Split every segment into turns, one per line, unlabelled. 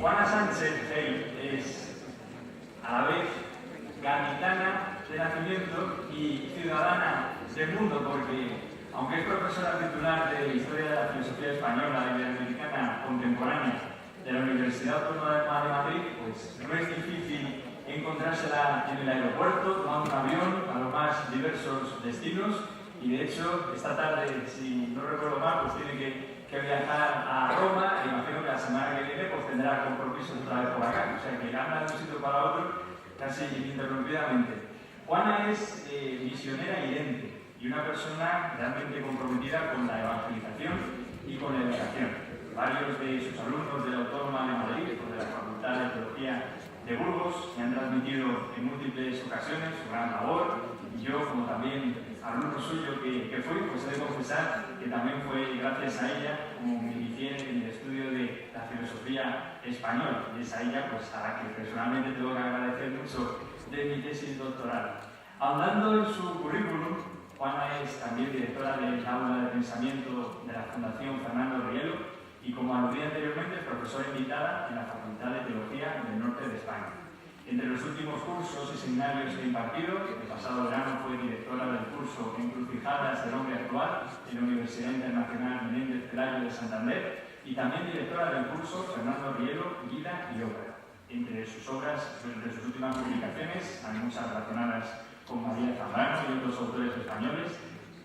Juana Sánchez Gel es a la vez gaditana de nacimiento y ciudadana del mundo, porque aunque es profesora titular de Historia de la Filosofía Española y Iberoamericana Contemporánea de la Universidad Autónoma de Madrid, pues no es difícil encontrársela en el aeropuerto, tomando un avión a los más diversos destinos, y de hecho esta tarde, si no recuerdo mal, pues tiene que viajar a Roma, e imagino que la semana que viene pues tendrá compromisos otra vez por acá, o sea que anda de un sitio para otro casi ininterrumpidamente. Juana es misionera idente y una persona realmente comprometida con la evangelización y con la educación. Varios de sus alumnos de la Autónoma de Madrid o de la Facultad de Teología de Burgos me han transmitido en múltiples ocasiones su gran labor, y yo, como también alumno suyo que fui, pues he de confesar que también fue gracias a ella como me inicié en el estudio de la filosofía española, y es a ella pues a la que personalmente tengo que agradecer mucho de mi tesis doctoral. Ahondando en su currículum, Juana es también directora del aula de pensamiento de la Fundación Fernando Rielo y, como aludí anteriormente, es profesora invitada en la Facultad de Teología del Norte de España. Entre los últimos cursos y seminarios que ha impartido, el pasado verano fue directora del curso Encrucijadas del Hombre Actual en la Universidad Internacional Menéndez Pelayo de Santander, y también directora del curso Fernando Rielo, Vida y Obra. Entre sus obras, entre sus últimas publicaciones, hay muchas relacionadas con María Zambrano y otros autores españoles,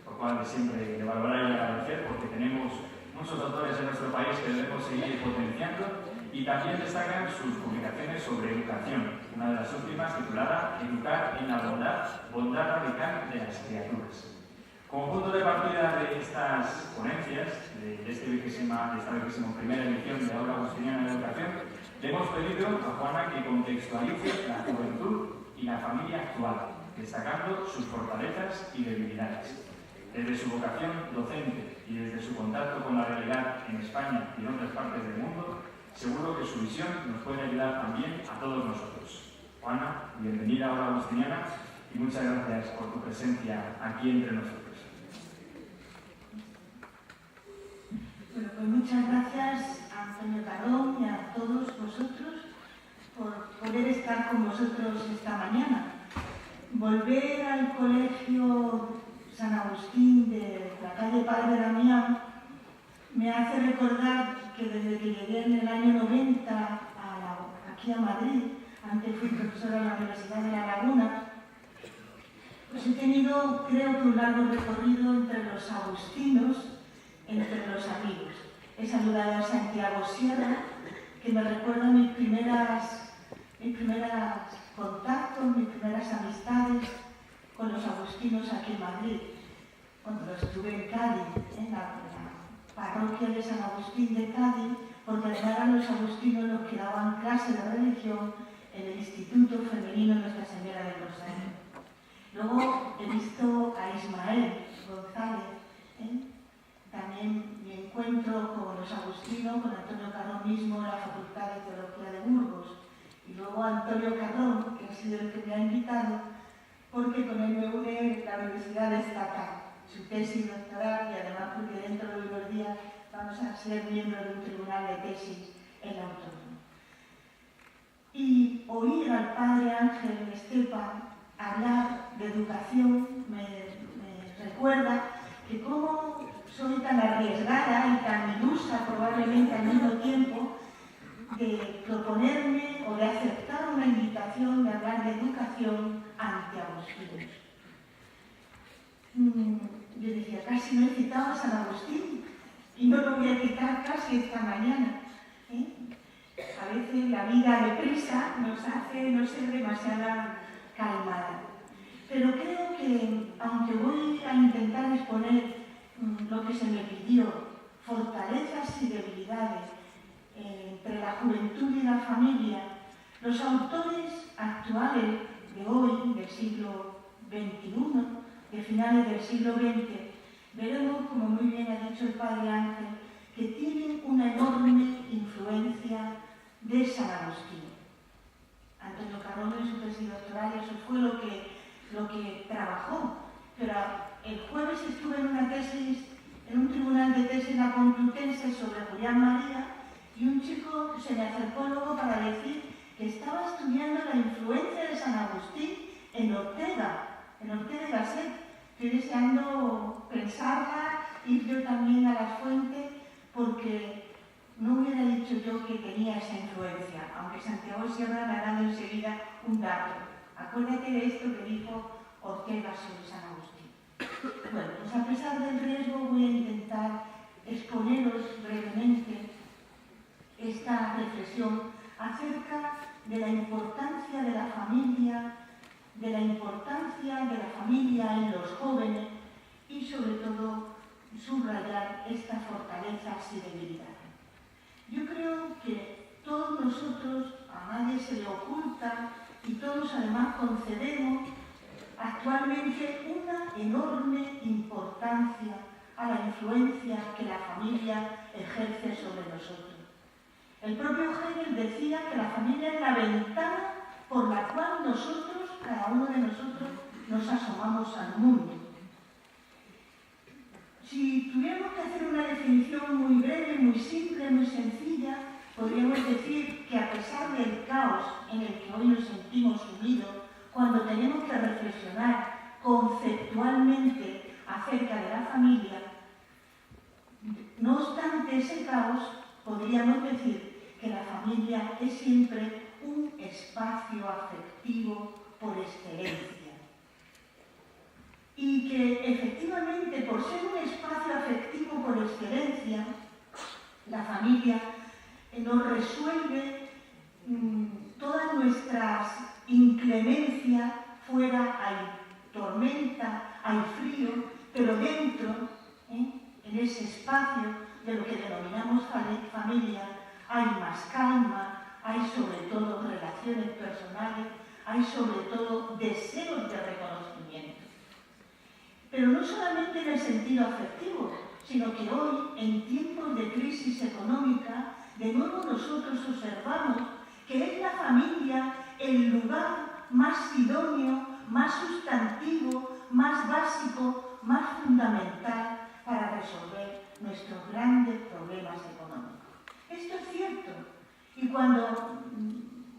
por lo cual siempre le valorar y agradecer, porque tenemos muchos autores en nuestro país que debemos seguir potenciando. Y también destacan sus publicaciones sobre educación, una de las últimas titulada Educar en la bondad radical de las criaturas. Como punto de partida de estas ponencias, de esta 21ª edición de Aula Agustiniana de Educación, le hemos pedido a Juana que contextualice la juventud y la familia actual, destacando sus fortalezas y debilidades. Desde su vocación docente y desde su contacto con la realidad en España y en otras partes del mundo, seguro que su visión nos puede ayudar también a todos nosotros. Juana, bienvenida a Aula Agustiniana y muchas gracias por tu presencia aquí entre nosotros.
Bueno, pues muchas gracias a Antonio Carón y a todos vosotros por poder estar con vosotros esta mañana. Volver al Colegio San Agustín de la calle Padre Damián me hace recordar que desde que llegué en el año 90 aquí a Madrid, antes fui profesora en la Universidad de La Laguna, pues he tenido, creo que, un largo recorrido entre los agustinos, entre los amigos. He saludado a Santiago Sierra, que me recuerda mis primeros contactos, mis primeras amistades con los agustinos aquí en Madrid, cuando estuve en Cádiz, en la parroquia de San Agustín de Cádiz, porque además eran los agustinos los que daban clase de religión en el Instituto Femenino Nuestra Señora del Rosario. Luego he visto a Ismael González, también mi encuentro con los agustinos, con Antonio Carrón mismo en la Facultad de Teología de Burgos, y luego a Antonio Carrón, que ha sido el que me ha invitado, porque con él me une la Universidad de Estatal, su tesis doctoral, y además porque dentro de unos días vamos a ser miembros de un tribunal de tesis en la Autónoma. Y oír al padre Ángel Estepa hablar de educación me recuerda que como soy tan arriesgada y tan ilusa probablemente al mismo tiempo de proponerme o de aceptar una invitación de hablar de educación ante agustinos. Yo decía, casi no he citado a San Agustín y no lo voy a citar casi esta mañana. A veces la vida deprisa nos hace no ser demasiado calmada. Pero creo que, aunque voy a intentar exponer lo que se me pidió, fortalezas y debilidades entre la juventud y la familia, los autores actuales de hoy, del siglo XXI, de finales del siglo XX, veremos, como muy bien ha dicho el padre Ángel, que tienen una enorme influencia de San Agustín. Antonio Carrón en su tesis doctoral, eso fue lo que trabajó, pero el jueves estuve en un tribunal de tesis en la Complutense sobre Julián María, y un chico se me acercó luego para decir que estaba estudiando la influencia de San Agustín en Ortega y Gasset. Estoy deseando pensarla, ir yo también a las fuentes, porque no hubiera dicho yo que tenía esa influencia, aunque Santiago Sierra me ha dado enseguida un dato. Acuérdate de esto que dijo Ortega sobre San Agustín. Bueno, pues a pesar del riesgo voy a intentar exponeros brevemente esta reflexión acerca de la importancia de la familia, en los jóvenes y sobre todo subrayar estas fortalezas y debilidades. Yo creo que todos nosotros, a nadie se le oculta y todos además concedemos actualmente una enorme importancia a la influencia que la familia ejerce sobre nosotros. El propio Hegel decía que la familia es la ventana por la cual nosotros, cada uno de nosotros, nos asomamos al mundo. Si tuviéramos que hacer una definición muy breve, muy simple, muy sencilla, podríamos decir que a pesar del caos en el que hoy nos sentimos sumidos, cuando tenemos que reflexionar conceptualmente acerca de la familia, no obstante ese caos, podríamos decir que la familia es siempre un espacio afectivo por excelencia. Y que efectivamente, por ser un espacio afectivo por excelencia, la familia nos resuelve todas nuestras inclemencias. Fuera hay tormenta, hay frío, pero dentro, en ese espacio de lo que denominamos familia, hay más calma, hay sobre todo relaciones personales, hay sobre todo deseos de reconocimiento. Pero no solamente en el sentido afectivo, sino que hoy, en tiempos de crisis económica, de nuevo nosotros observamos que es la familia el lugar más idóneo, más sustantivo, más básico, más fundamental para resolver nuestros grandes problemas económicos. Esto es cierto. Y cuando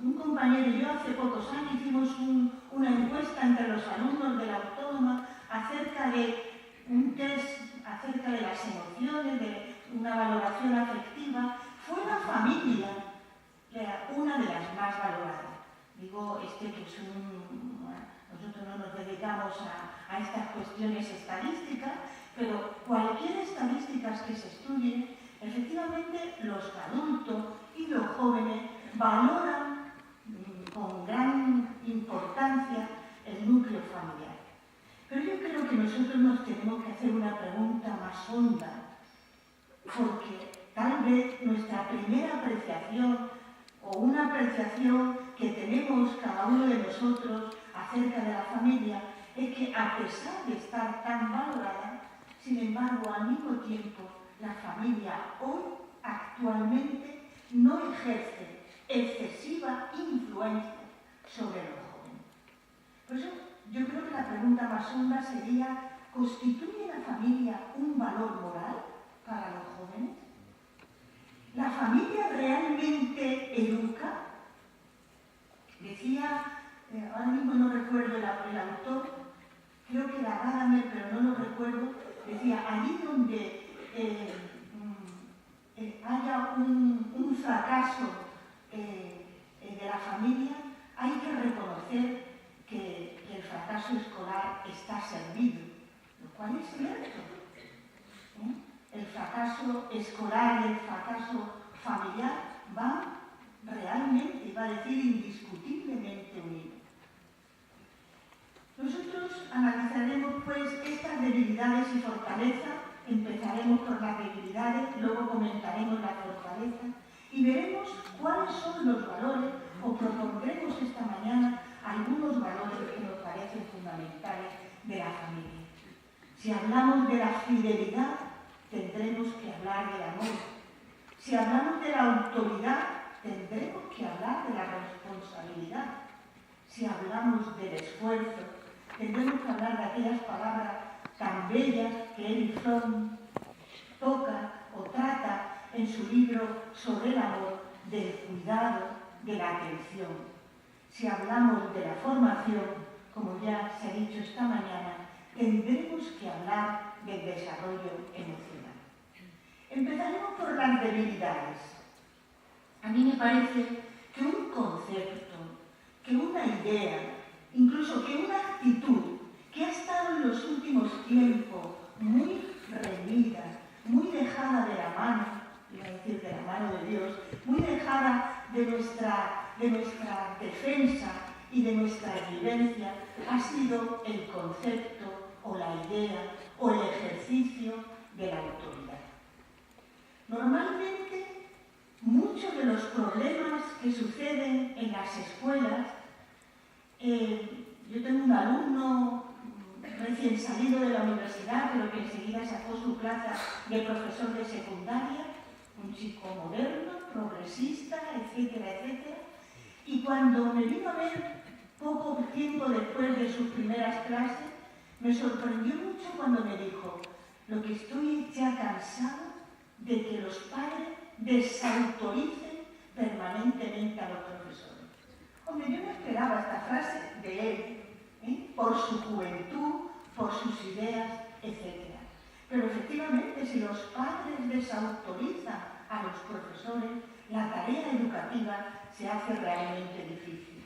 un compañero y yo hace pocos años hicimos una encuesta entre los alumnos de la Autónoma acerca de un test acerca de las emociones, de una valoración afectiva, fue la familia una de las más valoradas. Digo, que es nosotros no nos dedicamos a estas cuestiones estadísticas, pero cualquier estadística que se estudie, efectivamente los adultos y los jóvenes valoran con gran importancia el núcleo familiar. Pero yo creo que nosotros nos tenemos que hacer una pregunta más honda, porque tal vez nuestra primera apreciación o una apreciación que tenemos cada uno de nosotros acerca de la familia es que a pesar de estar tan valorada, sin embargo, al mismo tiempo, la familia hoy actualmente no ejerce excesiva influencia sobre los jóvenes. Por eso yo creo que la pregunta más honda sería, ¿constituye la familia un valor moral para los jóvenes? ¿La familia realmente educa? Decía, ahora mismo no recuerdo el autor, creo que era Gadamer, pero no lo recuerdo, decía, allí donde haya un fracaso de la familia, hay que reconocer que el fracaso escolar está servido, lo cual es cierto. El fracaso escolar y el fracaso familiar van realmente, iba a decir indiscutiblemente unidos. Nosotros analizaremos pues estas debilidades y fortalezas, empezaremos por las debilidades, luego comentaremos la fortaleza y veremos cuáles son los valores, o propondremos esta mañana algunos valores que nos parecen fundamentales de la familia. Si hablamos de la fidelidad, tendremos que hablar del amor. Si hablamos de la autoridad, tendremos que hablar de la responsabilidad. Si hablamos del esfuerzo, tendremos que hablar de aquellas palabras tan bellas que Erich Fromm toca o trata en su libro sobre el amor, del cuidado, de la atención. Si hablamos de la formación, como ya se ha dicho esta mañana, tendremos que hablar del desarrollo emocional. Empezaremos por las debilidades. A mí me parece que un concepto, que una idea, incluso que una actitud que ha estado en los últimos tiempos muy reñida, muy dejada de la mano, iba a decir de la mano de Dios, muy dejada de nuestra defensa y de nuestra vivencia, ha sido el concepto o la idea o el ejercicio de la autoridad. Normalmente, muchos de los problemas que suceden en las escuelas, yo tengo un alumno recién salido de la universidad, pero que enseguida sacó su plaza de profesor de secundaria, un chico moderno, progresista, etcétera, etcétera, y cuando me vino a ver poco tiempo después de sus primeras clases, me sorprendió mucho cuando me dijo: lo que estoy ya cansado de que los padres desautoricen permanentemente a los profesores. Hombre, yo no esperaba esta frase de él, por su juventud, por sus ideas, etc. Pero efectivamente, si los padres desautorizan a los profesores, la tarea educativa se hace realmente difícil.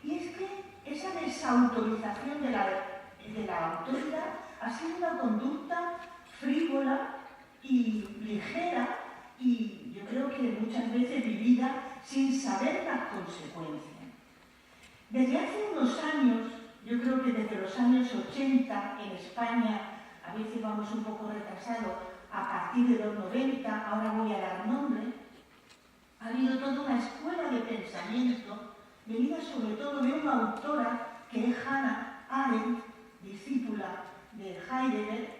Y es que esa desautorización de la autoridad ha sido una conducta frívola y ligera, y yo creo que muchas veces vivida sin saber las consecuencias. Desde hace unos años, yo creo que desde los años 80 en España, a veces vamos un poco retrasados, a partir de los 90, ahora voy a dar nombre, ha habido toda una escuela de pensamiento, venida sobre todo de una autora que es Hannah Arendt, discípula de Heidegger,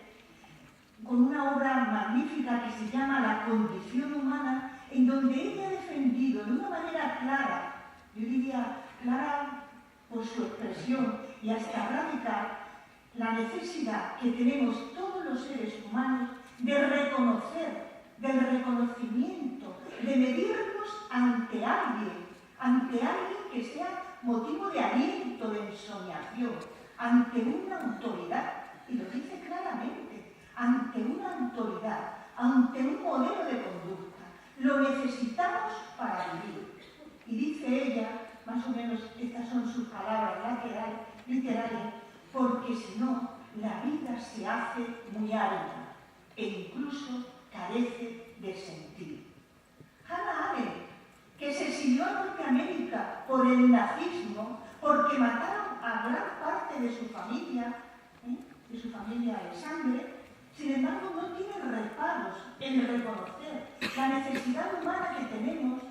con una obra magnífica que se llama La condición humana, en donde ella ha defendido de una manera clara, yo diría clara por su expresión y hasta radical, la necesidad que tenemos todos los seres humanos de reconocer, del reconocimiento, de medirnos ante alguien que sea motivo de aliento, de ensoñación, ante una autoridad, y lo dice claramente, ante una autoridad, ante un modelo de conducta. Lo necesitamos para vivir. Y dice ella, más o menos estas son sus palabras literarias, porque si no, la vida se hace muy árida e incluso carece de sentido. Hannah Arendt, que se exilió a Norteamérica por el nazismo, porque mataron a gran parte de su familia de sangre, sin embargo no tiene reparos en reconocer la necesidad humana que tenemos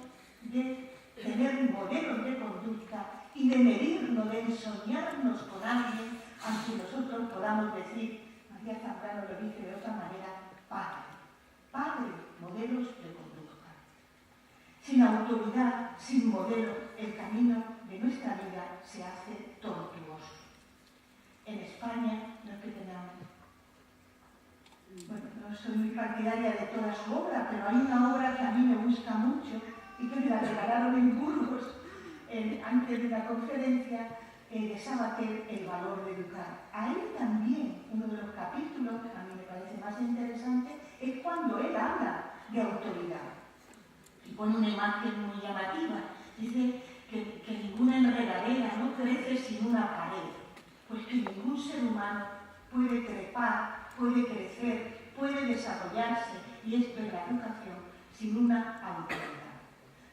de tener modelos de conducta y de medirnos, de ensoñarnos con alguien, aunque nosotros podamos decir, María Zambrano lo dice de otra manera, padre, modelos de conducta. Sin autoridad, sin modelo, el camino de nuestra vida se hace tortuoso. En España, no es que tengamos, bueno, no soy muy partidaria de toda su obra, pero hay una obra que a mí me gusta mucho y que me la regalaron en Burgos antes de la conferencia de Sabater, El valor de educar. Ahí también, uno de los capítulos que a mí me parece más interesante, es cuando él habla de autoridad. Y pone una imagen muy llamativa. Dice que ninguna enredadera no crece sin una pared, pues que ningún ser humano puede trepar, puede crecer, puede desarrollarse, y esto es la educación, sin una autoridad.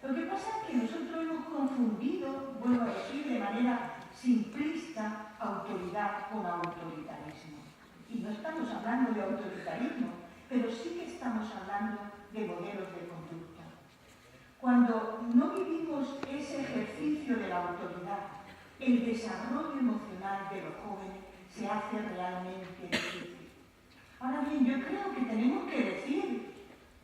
Lo que pasa es que nosotros hemos confundido, vuelvo a decir, de manera simplista, autoridad con autoritarismo. Y no estamos hablando de autoritarismo, pero sí que estamos hablando de modelos de conducta. Cuando no vivimos ese ejercicio de la autoridad, el desarrollo emocional de los jóvenes se hace realmente difícil. Ahora bien, yo creo que tenemos que decir,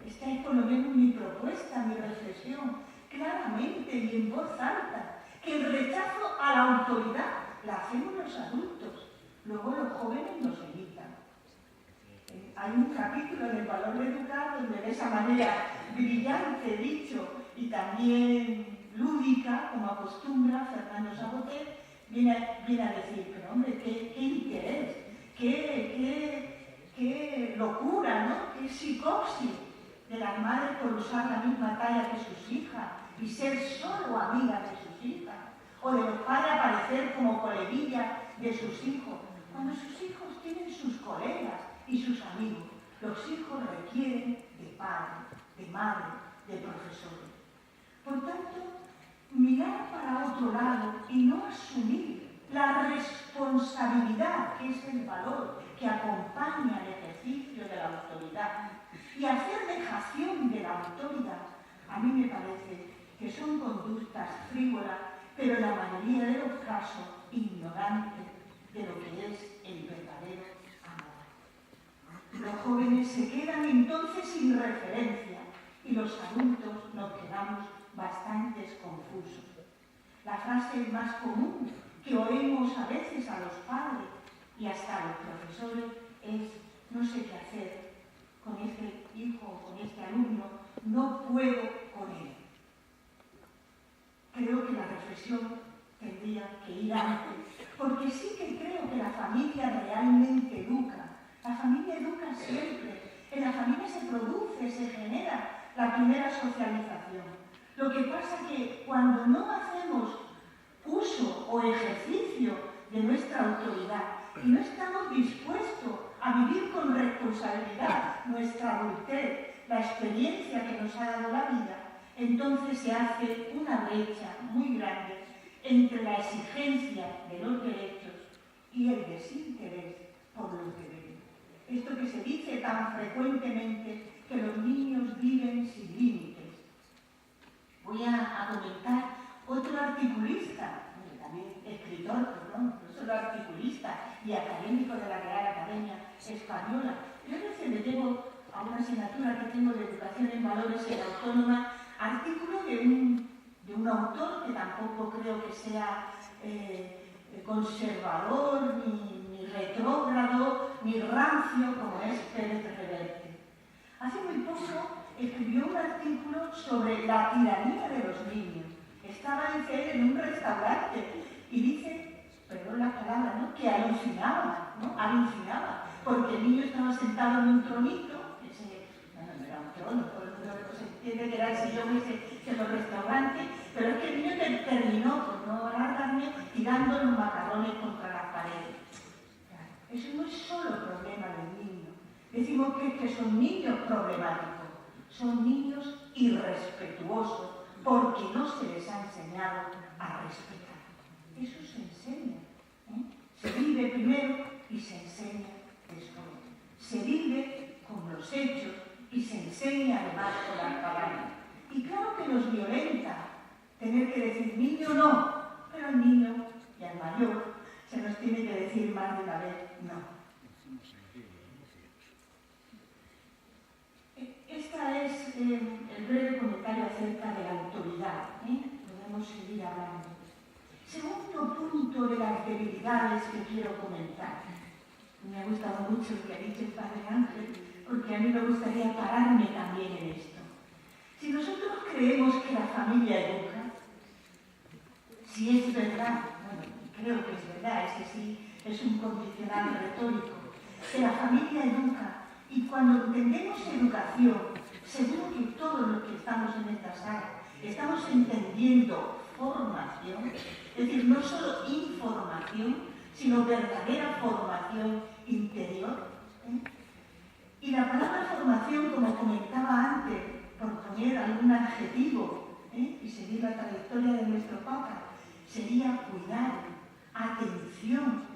esta es por lo menos mi propuesta, mi reflexión, claramente y en voz alta, que el rechazo a la autoridad la hacemos los adultos, luego los jóvenes nos imitan. Hay un capítulo en El valor de educar donde de esa manera brillante dicho y también lúdica, como acostumbra Fernando Sabater, viene a decir, pero hombre, qué interés, qué locura, ¿no? Qué psicosis de las madres por usar la misma talla que sus hijas y ser solo amigas de sus hijas, o de los padres aparecer como coleguillas de sus hijos, cuando sus hijos tienen sus colegas y sus amigos. Los hijos requieren de padre, de madre, de profesores. Por tanto, mirar para otro lado y no asumir la responsabilidad, que es el valor que acompaña el ejercicio de la autoridad, y hacer dejación de la autoridad, a mí me parece que son conductas frívolas, pero en la mayoría de los casos ignorantes de lo que es el verdadero amor. Los jóvenes se quedan entonces sin referencia y los adultos nos quedamos bastantes confusos. La frase más común que oímos a veces a los padres y hasta a los profesores es: no sé qué hacer con este hijo o con este alumno, no puedo con él. Creo que la reflexión tendría que ir antes, porque sí que creo que la familia realmente educa. La familia educa siempre. En la familia se produce, se genera la primera socialización. Lo que pasa es que cuando no hacemos uso o ejercicio de nuestra autoridad y no estamos dispuestos a vivir con responsabilidad nuestra adultez, la experiencia que nos ha dado la vida, entonces se hace una brecha muy grande entre la exigencia de los derechos y el desinterés por los deberes. Esto que se dice tan frecuentemente, que los niños viven sin límites. Voy a comentar otro articulista, también escritor, perdón, no solo articulista y académico de la Real Academia Española. Yo a veces le llevo a una asignatura que tengo de Educación en Valores en Autónoma, artículo de un autor que tampoco creo que sea conservador, ni retrógrado, ni rancio, como es Pérez Reverte. Hace muy poco escribió un artículo sobre la tiranía de los niños. Estaba, dice él, en un restaurante y dice, perdón la palabra, ¿no?, que alucinaba, ¿no? Alucinaba, porque el niño estaba sentado en un tronito, no era un trono, todo el mundo se entiende que era el sillón ese de los restaurantes, pero es que el niño terminó, por no alargarme, tirando los macarrones contra las paredes. Eso no es solo problema del niño. Decimos que son niños problemáticos, son niños irrespetuosos, porque no se les ha enseñado a respetar. Eso se enseña, ¿eh? Se vive primero y se enseña después. Se vive con los hechos y se enseña además con las palabras. Y claro que nos violenta tener que decir niño no, pero al niño y al mayor se nos tiene que decir más de una vez no. Este es el breve comentario acerca de la autoridad, podemos seguir hablando. Segundo punto de las debilidades que quiero comentar. Me ha gustado mucho lo que ha dicho el padre Ángel, porque a mí me gustaría pararme también en esto. Si nosotros creemos que la familia educa, si es verdad, bueno, creo que es verdad, ese sí es un condicional retórico, que la familia educa, y cuando entendemos educación, seguro que todos los que estamos en esta sala estamos entendiendo formación, es decir, no solo información, sino verdadera formación interior. Y la palabra formación, como comentaba antes, por poner algún adjetivo y seguir la trayectoria de nuestro Papa, sería cuidado, atención.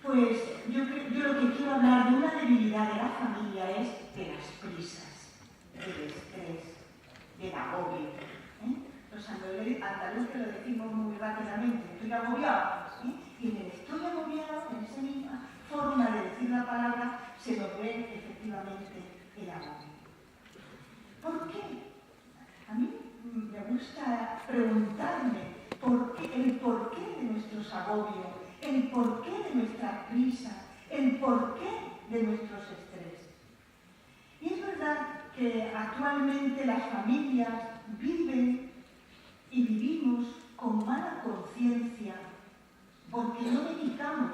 Pues yo lo que quiero hablar de una debilidad de la familia es de las prisas, del estrés, del agobio. Los andaluces lo decimos muy rápidamente, estoy agobiado. Y en el estoy agobiado, en esa misma forma de decir la palabra, se nos ve efectivamente el agobio. ¿Por qué? A mí me gusta preguntarme el porqué de nuestros agobios, el porqué de nuestra prisa, el porqué de nuestros estrés. Y es verdad que actualmente las familias viven y vivimos con mala conciencia porque no dedicamos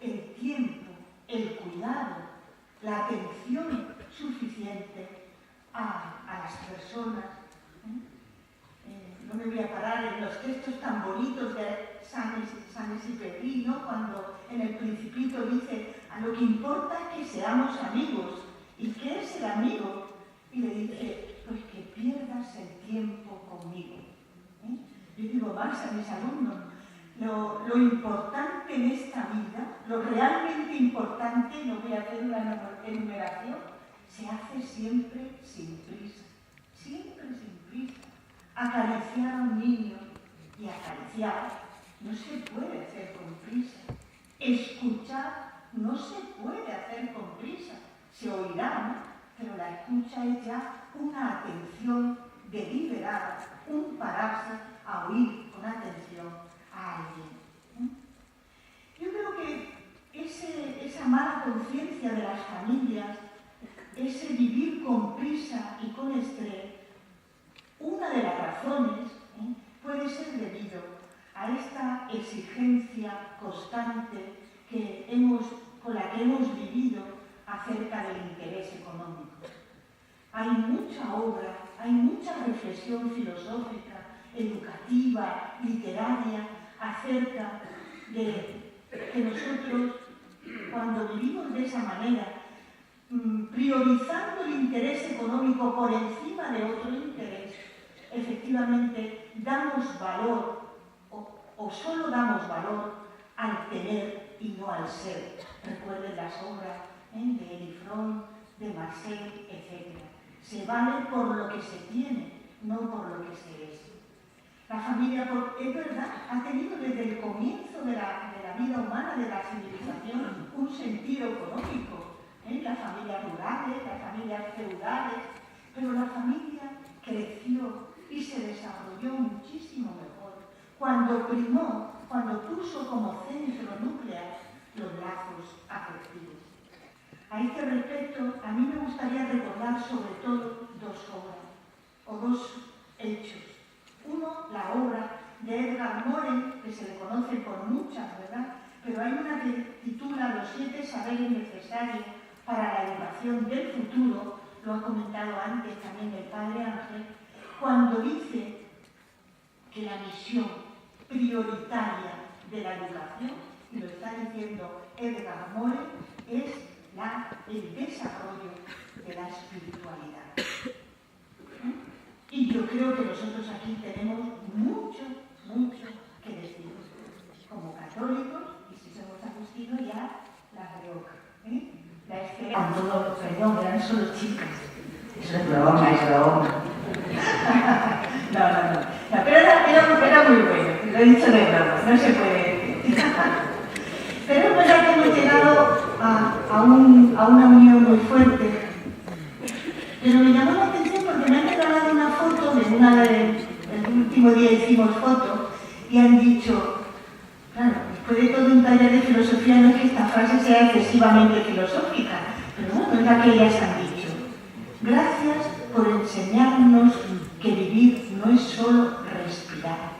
el tiempo, el cuidado, la atención suficiente a las personas. No me voy a parar en los textos tan bonitos de San Exupéry, ¿no? Cuando en el Principito dice, a lo que importa es que seamos amigos. ¿Y qué es el amigo? Y le dice, pues que pierdas el tiempo conmigo. Yo digo más a mis alumnos, lo importante en esta vida, lo realmente importante, no voy a hacer una enumeración, se hace siempre sin prisa, siempre sin prisa. Acariciar a un niño y acariciar no se puede hacer con prisa. Escuchar no se puede hacer con prisa. Se oirá, ¿no? Pero la escucha es ya una atención deliberada, un pararse a oír con atención a alguien. Yo creo que esa mala conciencia de las familias, ese vivir con prisa y con estrés, una de las razones puede ser debido a esta exigencia constante con la que hemos vivido acerca del interés económico. Hay mucha obra, hay mucha reflexión filosófica, educativa, literaria, acerca de que nosotros, cuando vivimos de esa manera, priorizando el interés económico por encima de otro interés, efectivamente damos valor o solo damos valor al tener y no al ser. Recuerden las obras de Erich Fromm, de Marcel, etc. Se vale por lo que se tiene, no por lo que se es. La familia, es verdad, ha tenido desde el comienzo de la vida humana, de la civilización, un sentido económico. Las familias rurales, las familias feudales, pero la familia creció y se desarrolló muchísimo mejor cuando primó, cuando puso como centro nuclear los lazos afectivos. A este respecto, a mí me gustaría recordar sobre todo dos obras o dos hechos. Uno, la obra de Edgar Morin, que se le conoce por muchas, ¿verdad? Pero hay una que titula Los 7 saberes necesarios para la educación del futuro, lo ha comentado antes también el padre Ángel, cuando dice que la misión prioritaria de la educación, y lo está diciendo Edgar Morin, es el desarrollo de la espiritualidad. Y yo creo que nosotros aquí tenemos mucho, mucho que decir. Como católicos, y si somos agustinos, ya la brioca. La esperanza. Perdón, eran solo chicas. Eso es broma, es broma. No, pero era muy bueno. Lo he dicho de broma, no se puede decir. Pero es verdad que hemos llegado a una unión muy fuerte. Pero me llamó la atención porque me han regalado una foto de el último día hicimos fotos y han dicho, claro, después de todo un taller de filosofía no es que esta frase sea excesivamente filosófica, pero bueno, es la que ellas han dicho. Gracias por enseñarnos que vivir no es solo respirar.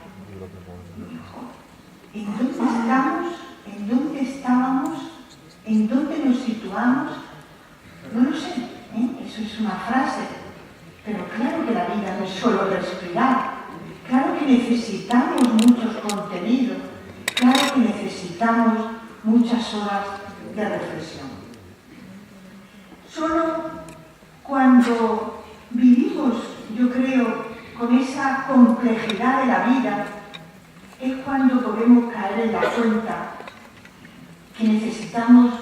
¿En dónde estamos? ¿En dónde estábamos? ¿En dónde nos situamos? No lo sé, eso es una frase, pero claro que la vida no es solo respirar, claro que necesitamos muchos contenidos, claro que necesitamos muchas horas de reflexión. Solo cuando vivimos, yo creo, con esa complejidad de la vida, es cuando podemos caer en la cuenta que necesitamos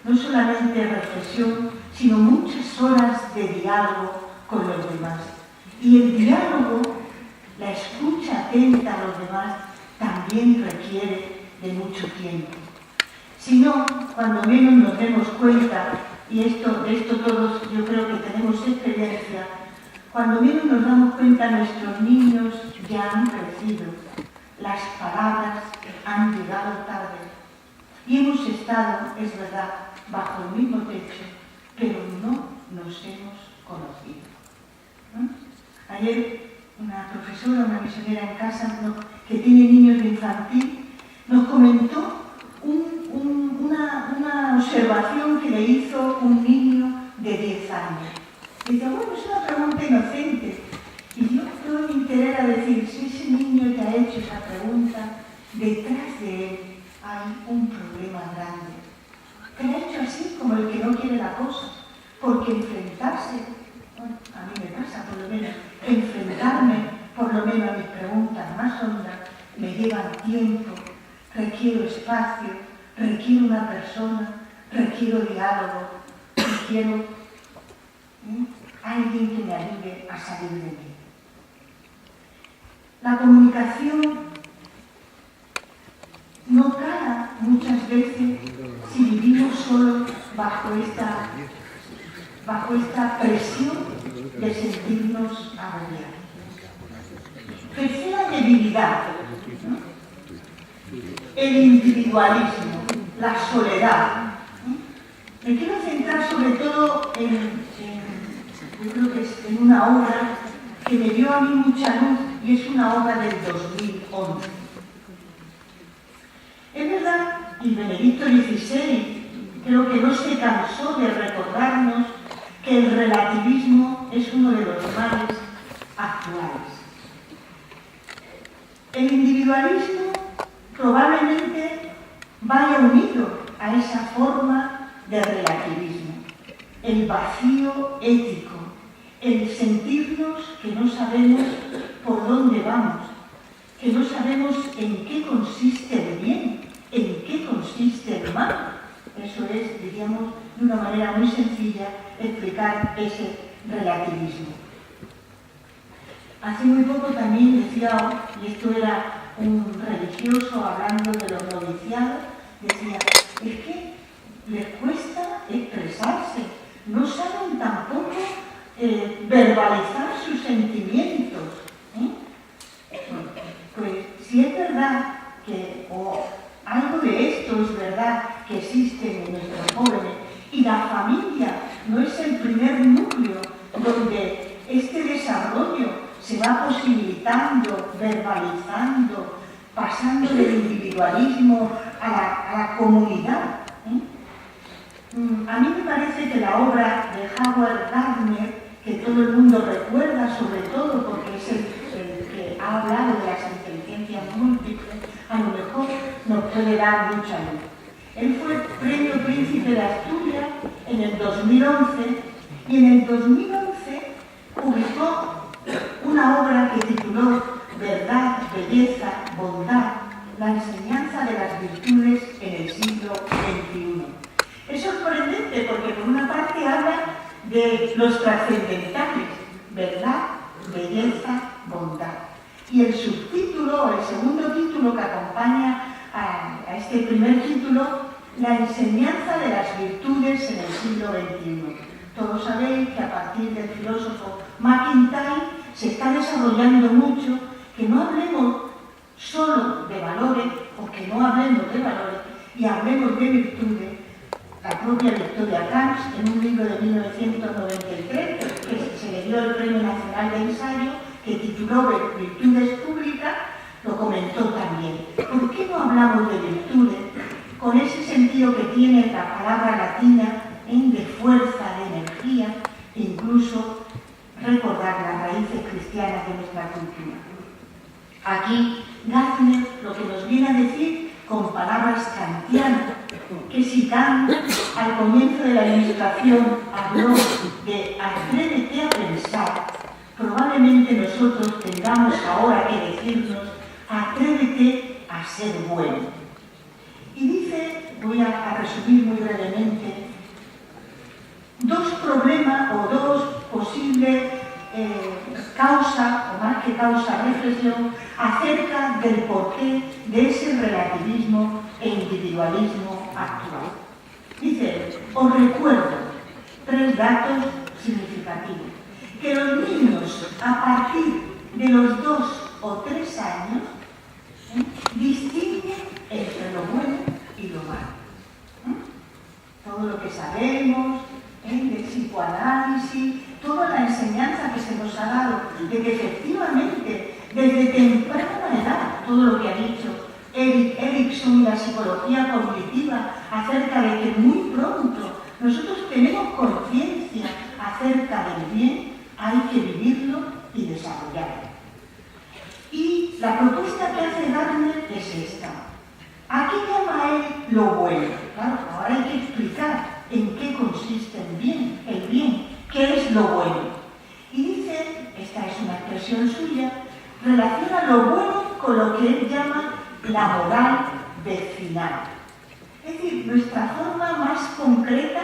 no solamente reflexión, sino muchas horas de diálogo con los demás. Y el diálogo, la escucha atenta a los demás, también requiere de mucho tiempo. Si no, cuando menos nos demos cuenta, y de esto todos yo creo que tenemos experiencia, cuando menos nos damos cuenta nuestros niños ya han crecido, las palabras han llegado tarde y hemos estado, es verdad, bajo el mismo techo, pero no nos hemos conocido. Ayer una profesora, una misionera en casa, que tiene niños de infantil, nos comentó una observación que le hizo un niño de 10 años. Dice, bueno, es una pregunta inocente. Y yo creo mi interés era decir, si ese niño te ha hecho esa pregunta, detrás de él hay un problema grande. Te lo ha hecho así como el que no quiere la cosa, porque enfrentarse, bueno, a mí me pasa por lo menos, enfrentarme por lo menos a mis preguntas más hondas me llevan tiempo, requiero espacio, requiero una persona, requiero diálogo, requiero alguien que me ayude a salir de mí. La comunicación no cala muchas veces si vivimos solo bajo esta presión de sentirnos agobiados. Tercera debilidad, ¿no? El individualismo, la soledad. Me quiero centrar sobre todo yo creo que es en una obra que me dio a mí mucha luz y es una obra del 2011. Es verdad, y Benedicto XVI creo que no se cansó de recordarnos que el relativismo es uno de los males actuales. El individualismo probablemente vaya unido a esa forma de relativismo, el vacío ético, el sentirnos que no sabemos por dónde vamos, que no sabemos en qué consiste el bien, en qué consiste el mal. Eso es, diríamos, de una manera muy sencilla, explicar ese relativismo. Hace muy poco también decía, y esto era un religioso hablando de los noviciados, decía, es que les cuesta expresarse, no saben tampoco verbalizar sus sentimientos. Bueno, pues si es verdad que algo de esto es verdad que existe en nuestros jóvenes y la familia no es el primer núcleo donde este desarrollo se va posibilitando, verbalizando, pasando del individualismo a la comunidad. A mí me parece que la obra de Howard Gardner, que todo el mundo recuerda, sobre todo porque es el que ha hablado de las inteligencias múltiples, a lo mejor nos puede dar mucha luz. Él fue Premio Príncipe de Asturias en el 2011 y en el 2011 publicó una obra que tituló Verdad, Belleza, Bondad, la enseñanza de las virtudes en el siglo XXI. Es sorprendente porque por una parte habla de los trascendentales, verdad, belleza, bondad. Y el subtítulo, el segundo título que acompaña a este primer título, la enseñanza de las virtudes en el siglo XXI. Todos sabéis que a partir del filósofo McIntyre se está desarrollando mucho que no hablemos solo de valores o que no hablemos de valores y hablemos de virtudes. La propia Victoria Camps, en un libro de 1993, que se le dio el Premio Nacional de Ensayo, que tituló Virtudes Públicas, lo comentó también. ¿Por qué no hablamos de virtudes con ese sentido que tiene la palabra latina de fuerza, de energía, e incluso recordar las raíces cristianas de nuestra cultura? Aquí Gardner lo que nos viene a decir con palabras kantianas, que si Kant al comienzo de la Ilustración habló de atrévete a pensar, probablemente nosotros tengamos ahora que decirnos atrévete a ser bueno. Y dice, voy a resumir muy brevemente, dos problemas o dos posibles causas, o más que causa, reflexión acerca del porqué de ese relativismo e individualismo actual. Dice, os recuerdo 3 datos significativos. Que los niños a partir de los 2 o 3 años distinguen entre lo bueno y lo malo. Todo lo que sabemos del psicoanálisis, toda la enseñanza que se nos ha dado demostrado de que efectivamente, desde temprana edad, todo lo que ha dicho Erikson y la psicología cognitiva acerca de que muy pronto nosotros tenemos conciencia acerca del bien, hay que vivirlo y desarrollarlo. Y la propuesta que hace Gardner es esta. ¿A qué llama él lo bueno? Claro, ahora hay que explicar en qué consiste el bien, qué es lo bueno. Y dice, esta es una expresión suya, relaciona lo bueno con lo que él llama la moral vecinal. Es decir, nuestra forma más concreta,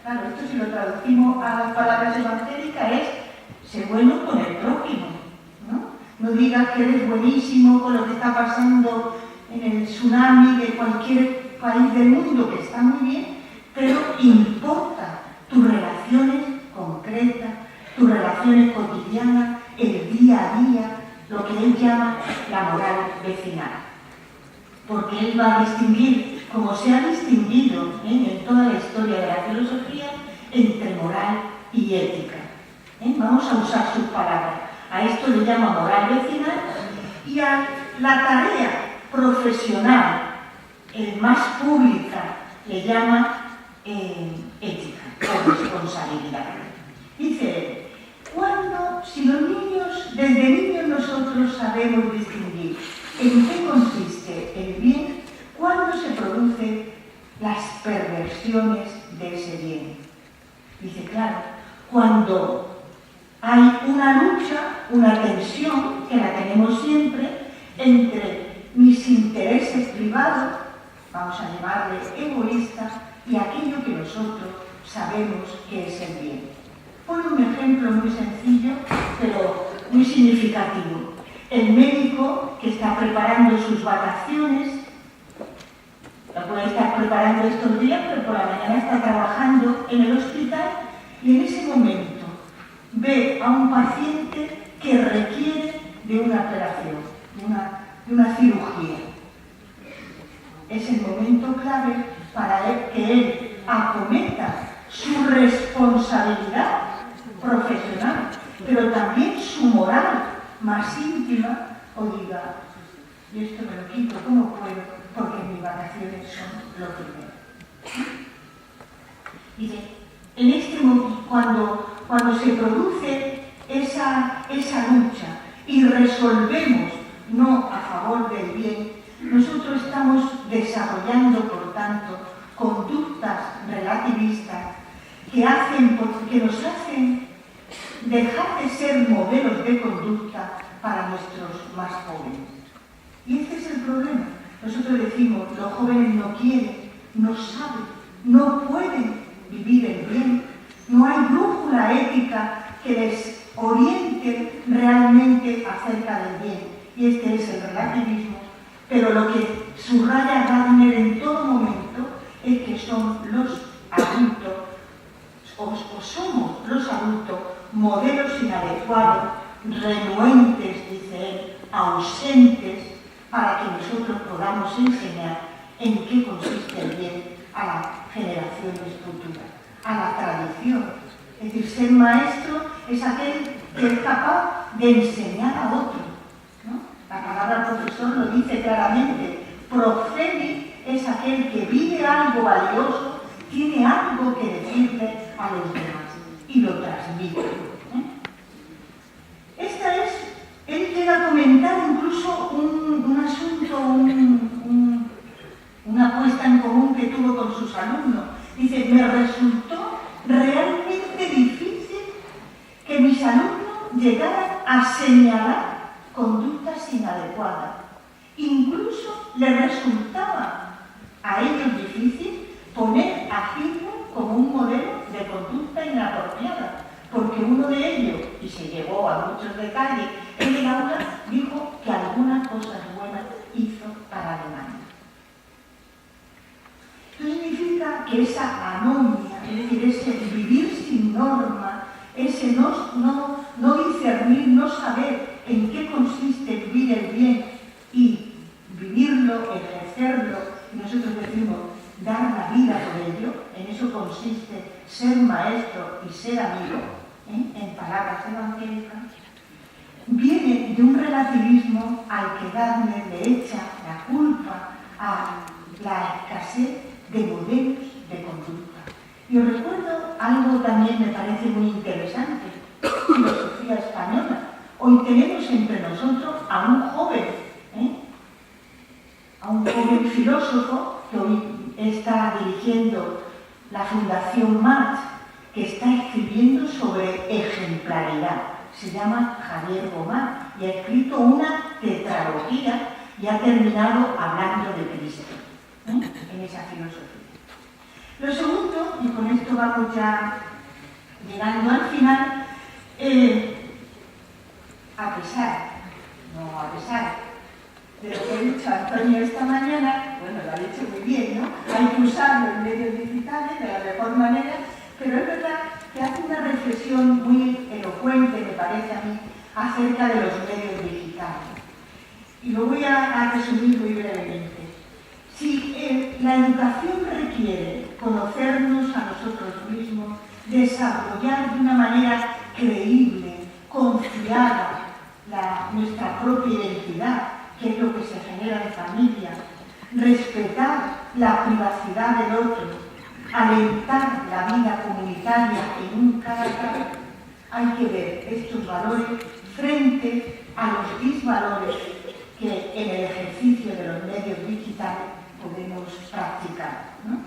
claro, esto si lo traducimos a las palabras evangélicas es ser bueno con el prójimo, ¿no? No digas que eres buenísimo con lo que está pasando en el tsunami de cualquier país del mundo, que está muy bien, pero importa tus relaciones concretas, tus relaciones cotidianas, el día a día, lo que él llama la moral vecinal. Porque él va a distinguir, como se ha distinguido en toda la historia de la filosofía, entre moral y ética. Vamos a usar sus palabras. A esto le llama moral vecinal y a la tarea profesional, más pública, le llama ética o responsabilidad. Dice, si los niños, desde niños nosotros sabemos distinguir en qué consiste el bien, cuándo se producen las perversiones de ese bien. Dice, claro, cuando hay una lucha, una tensión, que la tenemos siempre, entre mis intereses privados, vamos a llamarle egoístas, y aquello que nosotros sabemos que es el bien. Pone un ejemplo muy sencillo, pero muy significativo. El médico que está preparando sus vacaciones, lo puede estar preparando estos días, pero por la mañana está trabajando en el hospital y en ese momento ve a un paciente que requiere de una operación, de una cirugía. Es el momento clave para que él acometa su responsabilidad profesional, pero también su moral más íntima, o diga, y esto me lo quito como puedo, porque mis vacaciones son lo primero. Dice, en este momento, cuando se produce esa lucha y resolvemos no a favor del bien, nosotros estamos desarrollando, por tanto, conductas relativistas que nos hacen dejar de ser modelos de conducta para nuestros más jóvenes. Y este es el problema. Nosotros decimos, los jóvenes no quieren, no saben, no pueden vivir el bien, no hay brújula ética que les oriente realmente acerca del bien. Y este es el relativismo. Pero lo que subraya Gardner en todo momento es que son los adultos, o somos los adultos, modelos inadecuados, renuentes, dice él, ausentes, para que nosotros podamos enseñar en qué consiste el bien a las generaciones futuras, a la tradición. Es decir, ser maestro es aquel que es capaz de enseñar a otro, ¿no? La palabra profesor lo dice claramente. Profeni es aquel que vive algo valioso, tiene algo que decirle a los demás y lo transmite. Él llega a comentar incluso un asunto, una puesta en común que tuvo con sus alumnos. Dice, me resultó realmente difícil que mis alumnos llegaran a señalar conductas inadecuadas. Incluso les resultaba a ellos difícil poner a Hitler como un modelo de conducta inapropiada, porque uno de ellos, y se llevó a muchos detalles, en el aula dijo que algunas cosas buenas hizo para Alemania. Esto significa que esa anomia, es decir, ese vivir sin norma, ese no discernir, no saber en qué consiste vivir el bien y vivirlo, ejercerlo, y nosotros decimos dar la vida por ello, en eso consiste ser maestro y ser amigo, en palabras evangélicas. viene de un relativismo al que Gardner le echa la culpa a la escasez de modelos de conducta. Y os recuerdo algo también me parece muy interesante, filosofía española. Hoy tenemos entre nosotros a un joven filósofo que hoy está dirigiendo la Fundación March, que está escribiendo sobre ejemplaridad. Se llama Javier Gomá y ha escrito una tetralogía y ha terminado hablando de Cristo en esa filosofía. Lo segundo, y con esto vamos ya llegando al final, a pesar de lo que ha dicho Antonio esta mañana, bueno, lo ha dicho muy bien, ¿no? Hay que usarlo en medios digitales de la mejor manera, pero es verdad que hace una reflexión muy elocuente, me parece a mí, acerca de los medios digitales. Y lo voy a resumir muy brevemente. Si la educación requiere conocernos a nosotros mismos, desarrollar de una manera creíble, confiada, nuestra propia identidad, que es lo que se genera en familia, respetar la privacidad del otro, alentar la vida comunitaria en un cara a cara, hay que ver estos valores frente a los disvalores que en el ejercicio de los medios digitales podemos practicar, ¿no?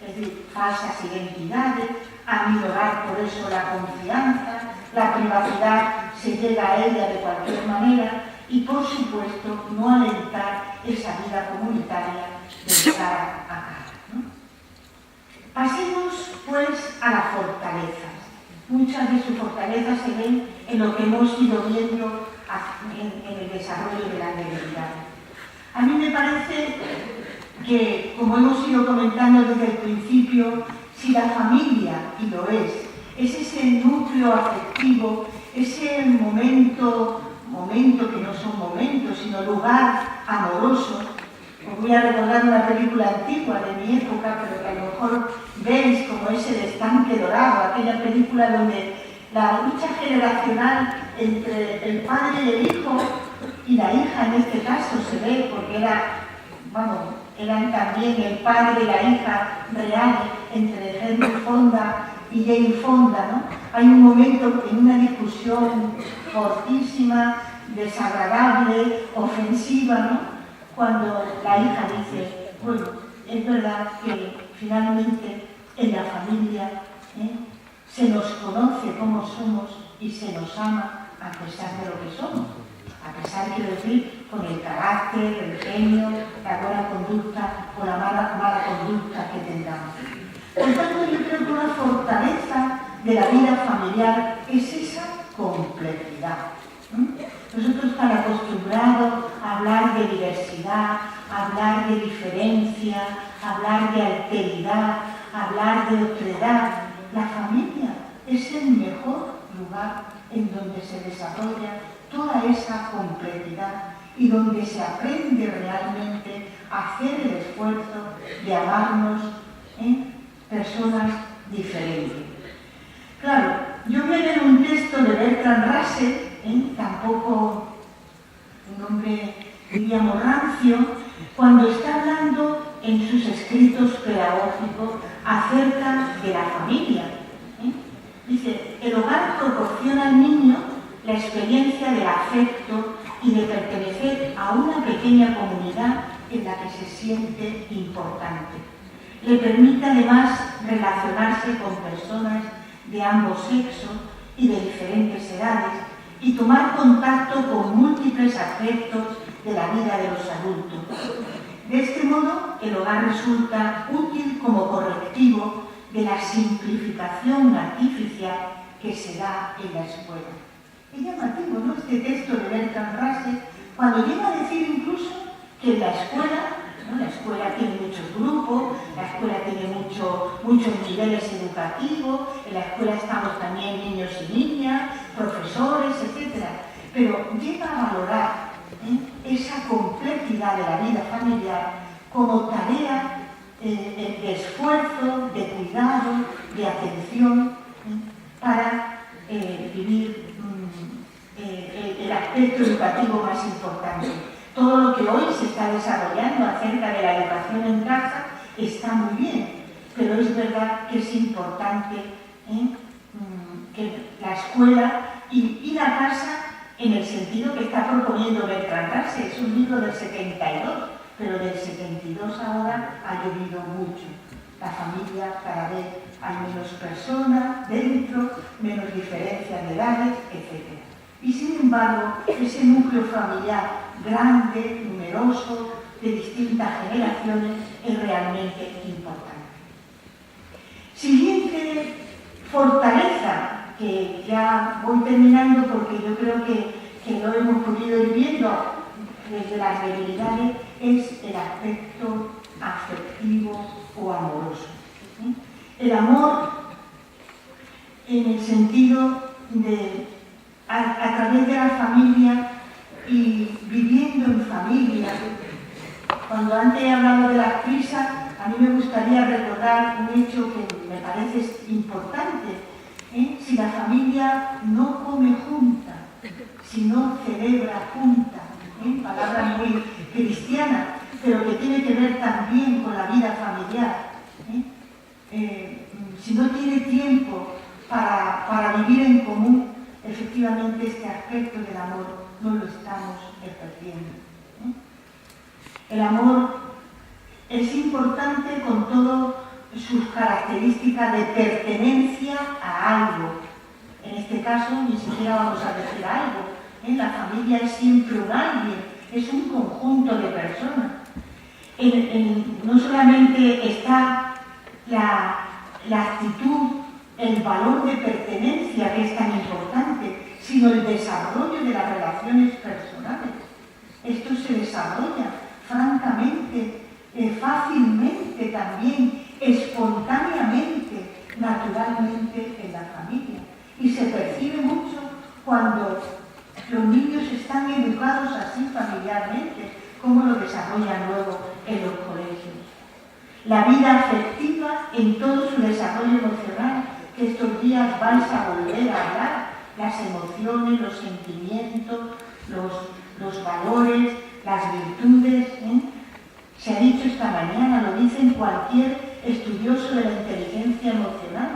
Es decir, falsas identidades, aminorar por eso la confianza, la privacidad se llega a ella de cualquier manera y, por supuesto, no alentar esa vida comunitaria de cara a cara, ¿no? Pasemos, pues, a las fortalezas. Muchas de sus fortalezas se ven en lo que hemos ido viendo en el desarrollo de la anterioridad. A mí me parece que, como hemos ido comentando desde el principio, si la familia, y lo es ese núcleo afectivo, ese momento que no son momentos, sino lugar amoroso. Os voy a recordar una película antigua de mi época, pero que a lo mejor veis como es El estanque dorado, aquella película donde la lucha generacional entre el padre y el hijo, y la hija en este caso se ve porque eran también el padre y la hija real entre Henry Fonda y Jane Fonda, ¿no? Hay un momento en una discusión fortísima, desagradable, ofensiva, ¿no? Cuando la hija dice, bueno, es verdad que finalmente en la familia se nos conoce como somos y se nos ama a pesar de lo que somos. A pesar, quiero decir, con el carácter, el genio, la buena conducta o la mala conducta que tengamos. Por tanto, yo creo que una fortaleza de la vida familiar es esa complejidad. Nosotros estamos acostumbrados a hablar de diversidad, a hablar de diferencia, a hablar de alteridad, a hablar de otredad. La familia es el mejor lugar en donde se desarrolla toda esa complejidad y donde se aprende realmente a hacer el esfuerzo de amarnos personas diferentes. Claro, yo voy a leer un texto de Bertrand Russell, tampoco un hombre, diríamos, rancio, cuando está hablando en sus escritos pedagógicos acerca de la familia. Dice, el hogar proporciona al niño la experiencia del afecto y de pertenecer a una pequeña comunidad en la que se siente importante. Le permite además relacionarse con personas de ambos sexos y de diferentes edades y tomar contacto con múltiples aspectos de la vida de los adultos. De este modo, el hogar resulta útil como correctivo de la simplificación artificial que se da en la escuela. Es llamativo, ¿no?, este texto de Bertrand Russell, cuando llega a decir incluso que en la escuela tiene muchos grupos, la escuela tiene muchos niveles educativos, en la escuela estamos también niños y niñas, profesores, etc. Pero llega a valorar esa complejidad de la vida familiar como tarea de esfuerzo, de cuidado, de atención para vivir el aspecto aspecto educativo más importante. Todo lo que hoy se está desarrollando acerca de la educación en casa está muy bien, pero es verdad que es importante que la escuela y la casa, en el sentido que está proponiendo Bertrand Russell, es un libro del 72, pero del 72 ahora ha llovido mucho. La familia, cada vez hay menos personas dentro, menos diferencias de edades, etc. Y sin embargo, ese núcleo familiar grande, numeroso, de distintas generaciones, es realmente importante. Siguiente fortaleza, que ya voy terminando porque yo creo que lo hemos podido ir viendo desde las debilidades, es el aspecto afectivo o amoroso. El amor en el sentido de, a través de la familia y viviendo en familia. Cuando antes he hablado de las prisas, a mí me gustaría recordar un hecho que me parece importante. Si la familia no come junta, si no celebra junta, palabra muy cristiana, pero que tiene que ver también con la vida familiar, si no tiene tiempo para vivir en común, efectivamente este aspecto del amor no lo estamos ejerciendo. El amor es importante con todas sus características de pertenencia a algo. En este caso ni siquiera vamos a decir algo. La familia es siempre un alguien, es un conjunto de personas. No solamente está la actitud, el valor de pertenencia que es tan importante, sino el desarrollo de las relaciones personales. Esto se desarrolla francamente, fácilmente también, espontáneamente, naturalmente en la familia. Y se percibe mucho cuando los niños están educados así familiarmente, cómo lo desarrollan luego en los colegios. La vida afectiva en todo su desarrollo emocional, que estos días vais a volver a hablar, las emociones, los sentimientos, los valores, las virtudes. Se ha dicho esta mañana, lo dicen cualquier estudioso de la inteligencia emocional.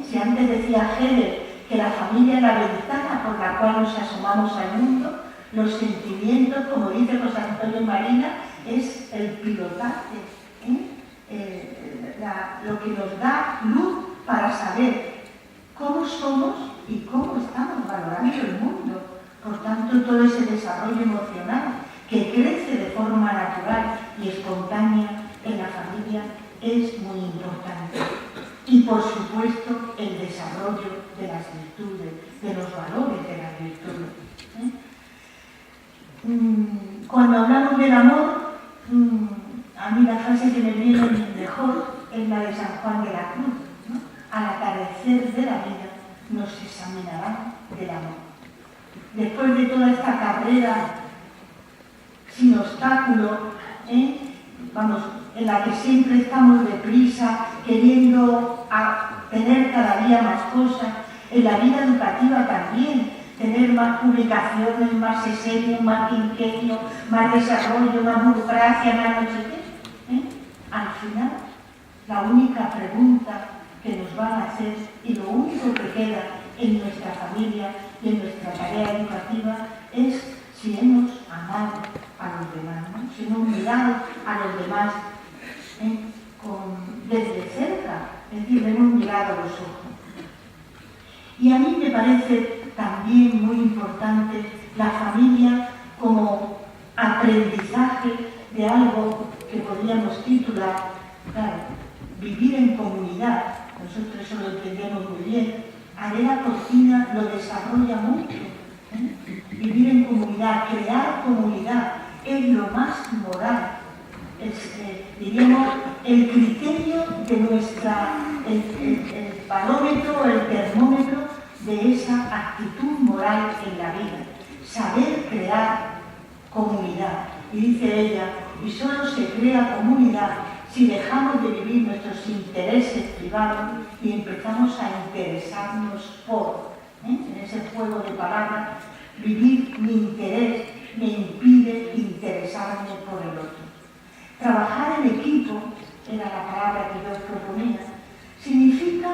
Si antes decía Heller que la familia es la ventana por la cual nos asomamos al mundo, los sentimientos, como dice José Antonio Marina, es el pilotaje, lo que nos da luz para saber cómo somos y cómo estamos valorando el mundo. Por tanto, todo ese desarrollo emocional que crece de forma natural y espontánea en la familia es muy importante. Y, por supuesto, el desarrollo de las virtudes, de los valores de las virtudes. Cuando hablamos del amor, a mí la frase que me viene mejor es la de San Juan de la Cruz, ¿no? Al atardecer de la vida nos examinarán del amor. Después de toda esta carrera sin obstáculo, en la que siempre estamos deprisa, queriendo tener cada día más cosas, en la vida educativa también, tener más publicaciones, más sesenio, más quinquenio, más desarrollo, más burocracia, más no sé qué. Al final, la única pregunta que nos van a hacer y lo único que queda en nuestra familia y en nuestra tarea educativa es si hemos amado a los demás, ¿no? Si hemos mirado a los demás desde cerca, es decir, hemos mirado a los ojos. Y a mí me parece también muy importante la familia como aprendizaje de algo que podríamos titular, claro, vivir en comunidad. Nosotros eso lo entendemos muy bien. Adela Cortina lo desarrolla mucho. Vivir en comunidad, crear comunidad, es lo más moral. Diríamos, el criterio de el barómetro, el termómetro de esa actitud moral en la vida. Saber crear comunidad. Y dice ella, y solo se crea comunidad si dejamos de vivir nuestros intereses privados y empezamos a interesarnos por, en ese juego de palabras, Vivir mi interés me impide interesarme por el otro. Trabajar en equipo, era la palabra que yo proponía, significa,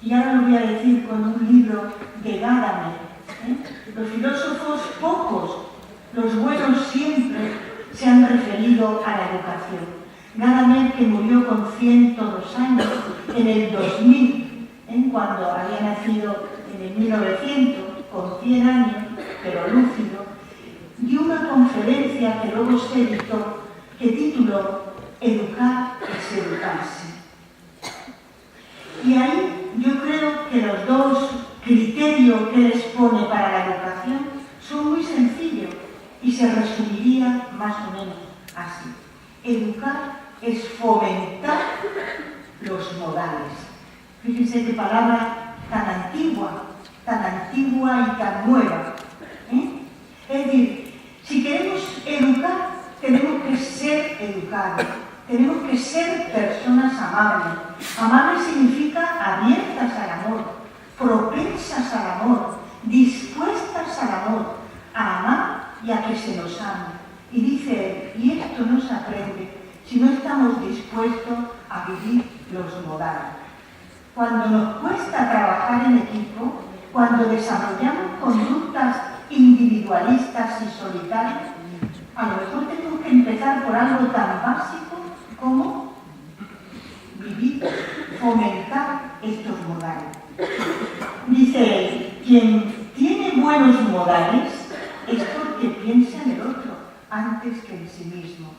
y ahora lo voy a decir con un libro de Gadamer, los filósofos pocos, los buenos siempre, se han referido a la educación. Gadamer, que murió con 102 años en el 2000, cuando había nacido en el 1900, con 100 años, pero lúcido, dio una conferencia que luego se editó, que tituló Educar es educarse. Y ahí yo creo que los dos criterios que él expone para la educación son muy sencillos y se resumiría más o menos así. Educar es fomentar los modales. Fíjense qué palabra tan antigua y tan nueva. Es decir, si queremos educar, tenemos que ser educados, tenemos que ser personas amables. Amables significa abiertas al amor, propensas al amor, dispuestas al amor, a amar y a que se nos ame. Y dice él, y esto no se aprende si no estamos dispuestos a vivir los modales. Cuando nos cuesta trabajar en equipo, cuando desarrollamos conductas individualistas y solitarias, a lo mejor tenemos que empezar por algo tan básico como vivir, fomentar estos modales. Dice él, quien tiene buenos modales es porque piensa en el otro antes que en sí mismo.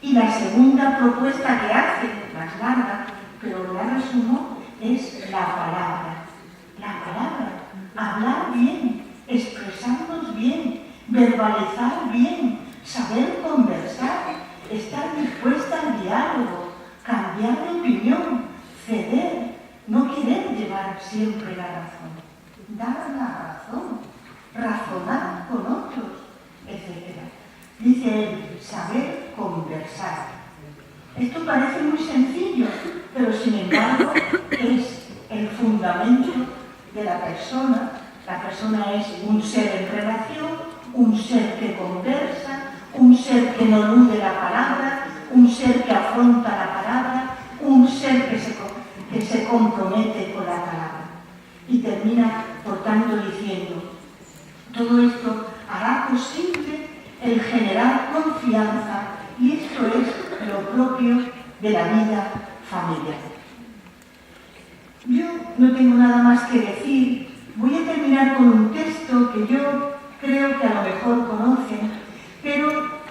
Y la segunda propuesta que hace, más larga, pero la resumo, es la palabra. La palabra, hablar bien, expresarnos bien, verbalizar bien, saber conversar, estar dispuesta al diálogo, cambiar de opinión, ceder, no querer llevar siempre la razón, dar la razón, razonar con otros, etc. Dice él, saber conversar. Esto parece muy sencillo, pero sin embargo es el fundamento de la persona. La persona es un ser en relación, un ser que conversa, un ser que no elude la palabra, un ser que afronta la palabra, un ser que se compromete con la palabra. Y termina, por tanto, diciendo, todo esto hará posible el generar confianza y esto es lo propio de la vida familiar. Yo no tengo nada más que decir. Voy a terminar con un texto que yo creo que a lo mejor conocen, pero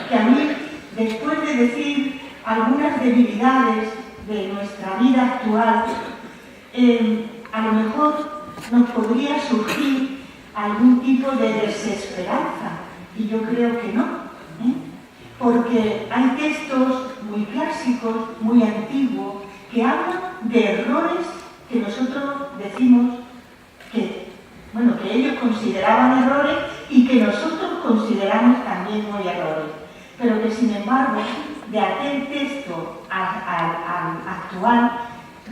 que a mí, después de decir algunas debilidades de nuestra vida actual, a lo mejor nos podría surgir algún tipo de desesperanza, y yo creo que no, porque hay textos muy clásicos, muy antiguos, que hablan de errores que nosotros decimos que ellos consideraban errores y que nosotros consideramos también muy errores, pero que sin embargo, de aquel texto al actual,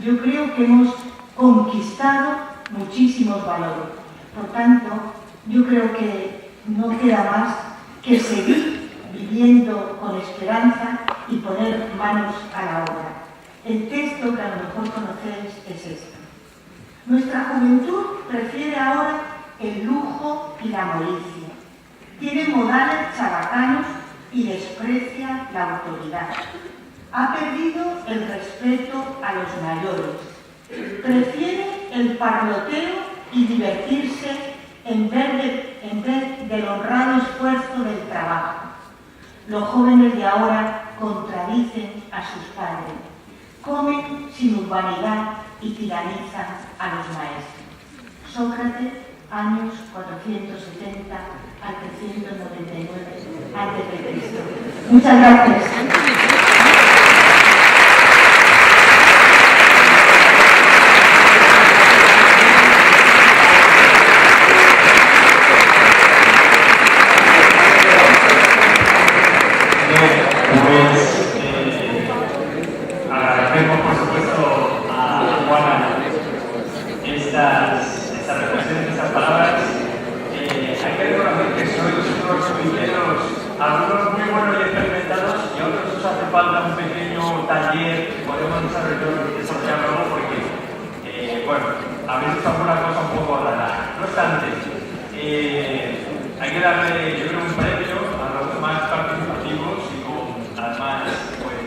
yo creo que hemos conquistado muchísimos valores. Por tanto, yo creo que no queda más que seguir viviendo con esperanza y poner manos a la obra. El texto que a lo mejor conocéis es este. Nuestra juventud prefiere ahora el lujo y la molicie. Tiene modales chabacanos y desprecia la autoridad. Ha perdido el respeto a los mayores. Prefiere el parloteo y divertirse en vez del honrado esfuerzo del trabajo. Los jóvenes de ahora contradicen a sus padres. Comen sin urbanidad y tiranizan a los maestros. Sócrates, años 470 al 399 a.C. Muchas gracias.
Agradecemos, por supuesto, a Juana estas reflexiones, estas palabras. nuestros tuiteros, algunos muy buenos y experimentados, y a otros os hace falta un pequeño taller que podemos desarrollar luego porque, bueno, habéis hecho alguna cosa un poco rara. No obstante, hay que darle, yo creo, un premio a los más participativos y con, además, pues,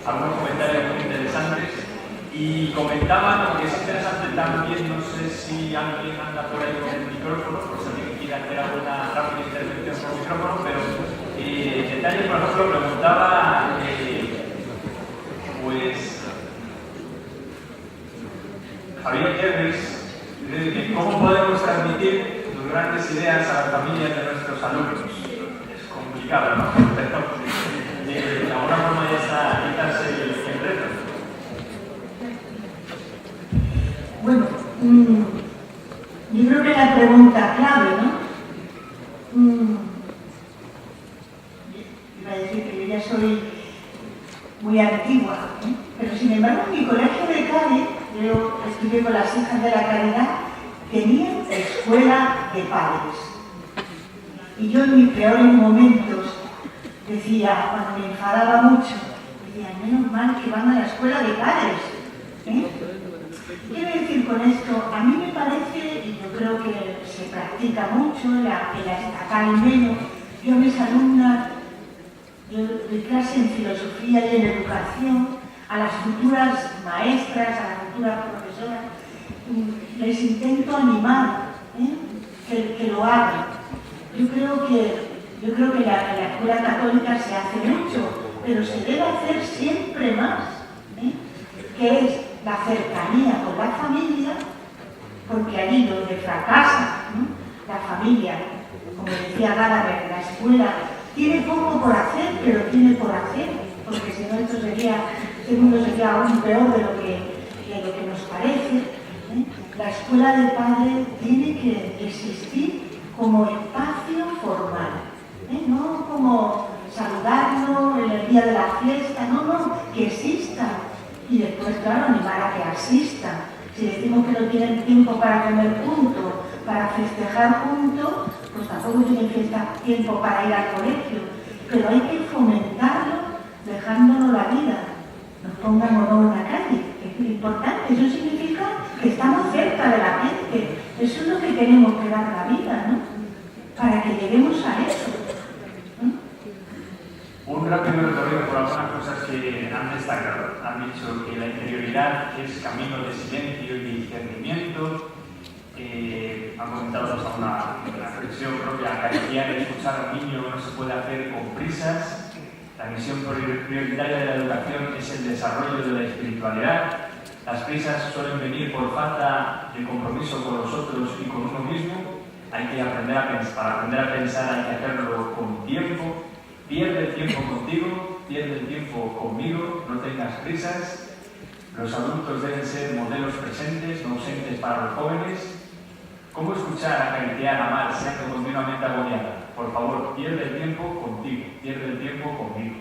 algunos comentarios muy interesantes. Y comentaban, porque es interesante también, no sé si alguien anda por ahí con el micrófono, por si alguien quiere hacer alguna rápida intervención con el micrófono, pero detalle, por ejemplo, preguntaba, pues, Javier Jervis, ¿cómo podemos transmitir tus grandes ideas a las familias de nuestros alumnos? Es complicado, ¿no? Pero de alguna forma ya está quizás el reto.
Bueno, yo creo que la pregunta clave, ¿no? Iba a decir que yo ya soy muy antigua, ¿eh? Pero sin embargo en mi colegio de Cádiz, yo estudié con las hijas de la Caridad, tenían escuela de padres. Y yo en mis peores momentos decía, cuando me enfadaba mucho, decía, menos mal que van a la escuela de padres, ¿eh? Quiero decir con esto, a mí me parece, y yo creo que se practica mucho en la estatal menos, yo a mis alumnas, yo doy clase en filosofía y en educación, a las futuras maestras, a las futuras profesoras, les intento animar, que lo hagan. Yo creo que en la escuela católica se hace mucho, pero se debe hacer siempre más, que es la cercanía con la familia, porque allí donde fracasa, ¿no?, la familia, como decía Gallagher, la escuela tiene poco por hacer, pero tiene por hacer, porque si no este mundo sería aún peor de lo que nos parece, ¿eh? La escuela de padres tiene que existir como espacio formal, no como saludarlo en el día de la fiesta, no, que exista. Y después, claro, animar a que asistan. Si decimos que no tienen tiempo para comer juntos, para festejar juntos, pues tampoco tienen tiempo para ir al colegio. Pero hay que fomentarlo dejándonos la vida. Nos pongan o no en la calle, que es muy importante. Eso significa que estamos cerca de la gente. Eso es lo que tenemos que dar la vida, ¿no? Para que lleguemos a eso.
Un rápido recorrido por algunas cosas que han destacado. Han dicho que la interioridad es camino de silencio y de discernimiento. Han comentado hasta una reflexión propia, acariciar y escuchar a un niño no se puede hacer con prisas. La misión prioritaria de la educación es el desarrollo de la espiritualidad. Las prisas suelen venir por falta de compromiso con los otros y con uno mismo. Hay que aprender a pensar. Para aprender a pensar hay que hacerlo con tiempo. Pierde el tiempo contigo, pierde el tiempo conmigo, no tengas prisas. Los adultos deben ser modelos presentes, no ausentes para los jóvenes. ¿Cómo escuchar, acariciar, amar, siendo continuamente agobiada? Por favor, pierde el tiempo contigo, pierde el tiempo conmigo.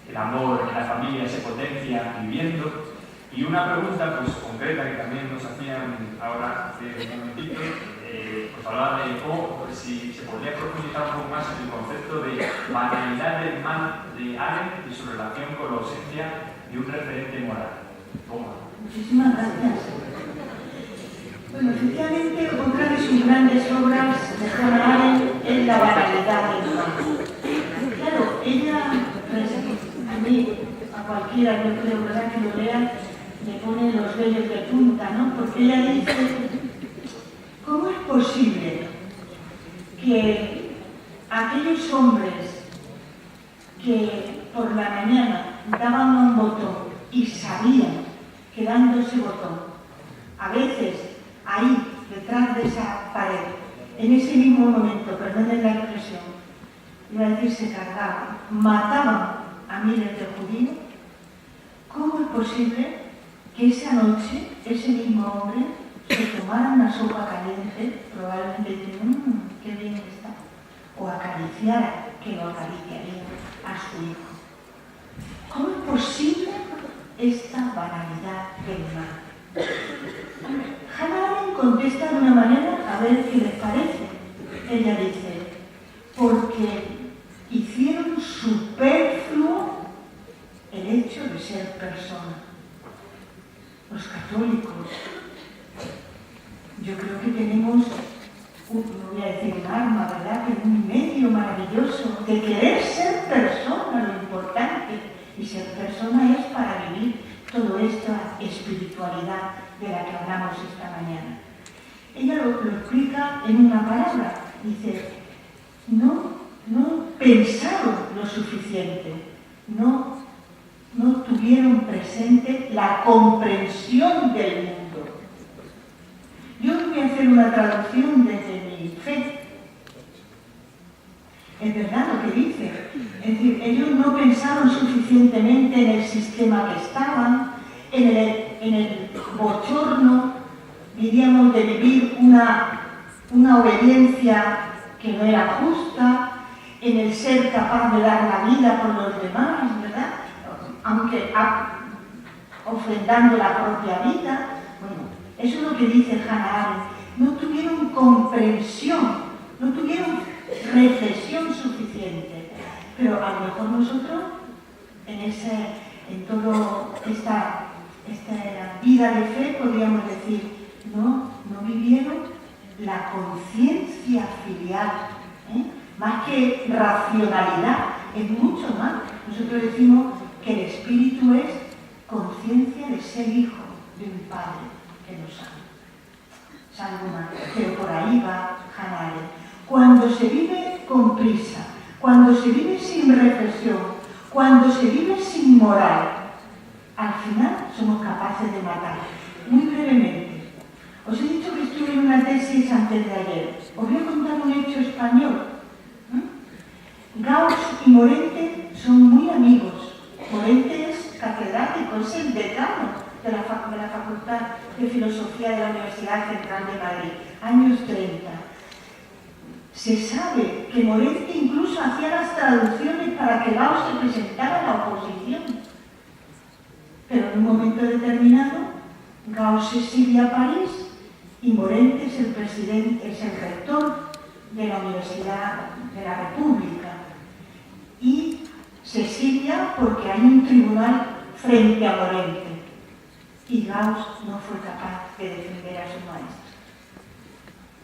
El amor en la familia se potencia viviendo. Y una pregunta pues, concreta que también nos hacían ahora hace un momentito, pues hablaba de cómo, si se podría profundizar un poco más en el concepto de banalidad del mal de Arendt y su relación con la ausencia de un referente moral. ¿Cómo?
Muchísimas gracias. Bueno, efectivamente, otra de sus grandes obras de Hannah Arendt es la banalidad del mal. Claro, ella, a mí, a cualquiera, yo creo, ¿verdad?, que lo lea, le pone los vellos de punta, ¿no? Porque ella dice, ¿cómo es posible que aquellos hombres que por la mañana daban un botón y sabían que dando ese botón, a veces ahí, detrás de esa pared, en ese mismo momento, perdonen la expresión, iba a decir se cargaban, mataban a miles de judíos? ¿Cómo es posible que esa noche ese mismo hombre se tomara una sopa caliente, probablemente diciendo, qué bien está, o acariciara, que lo acariciaría a su hijo? ¿Cómo es posible esta banalidad del mal? Hannah Arendt contesta de una manera, a ver qué les parece. Ella dice, porque hicieron superfluo el hecho de ser persona. Los católicos, yo creo que tenemos, no voy a decir un arma, ¿verdad?, pero un medio maravilloso de querer ser persona, lo importante. Y ser persona es para vivir toda esta espiritualidad de la que hablamos esta mañana. Ella lo explica en una palabra. Dice, no pensaron lo suficiente, no tuvieron presente la comprensión del mundo. Yo voy a hacer una traducción desde mi fe. Es verdad lo que dice. Es decir, ellos no pensaron suficientemente en el sistema que estaban, en el bochorno, diríamos, de vivir una obediencia que no era justa, en el ser capaz de dar la vida por los demás, ¿verdad? Aunque ofrendando la propia vida. Bueno, eso es lo que dice Hannah Arendt. No tuvieron comprensión, no tuvieron reflexión suficiente. Pero a lo mejor nosotros, en toda esta vida de fe, podríamos decir, no vivieron la conciencia filial, más que racionalidad, es mucho más. Nosotros decimos que el espíritu es conciencia de ser hijo de un padre que nos ama. Es algo más, pero por ahí va Hannah Arendt. Cuando se vive con prisa, cuando se vive sin reflexión, cuando se vive sin moral, al final somos capaces de matar. Muy brevemente, os he dicho que estuve en una tesis antes de ayer. Os voy a contar un hecho español. Gauss y Morente son muy amigos. Morente es catedrático, es el decano de la Facultad de Filosofía de la Universidad Central de Madrid, años 30. Se sabe que Morente incluso hacía las traducciones para que Gauss se presentara a la oposición. Pero en un momento determinado, Gauss se exilia a París y Morente es el rector de la Universidad de la República. Y se exilia porque hay un tribunal frente a Morente. Y Gauss no fue capaz de defender a su maestro.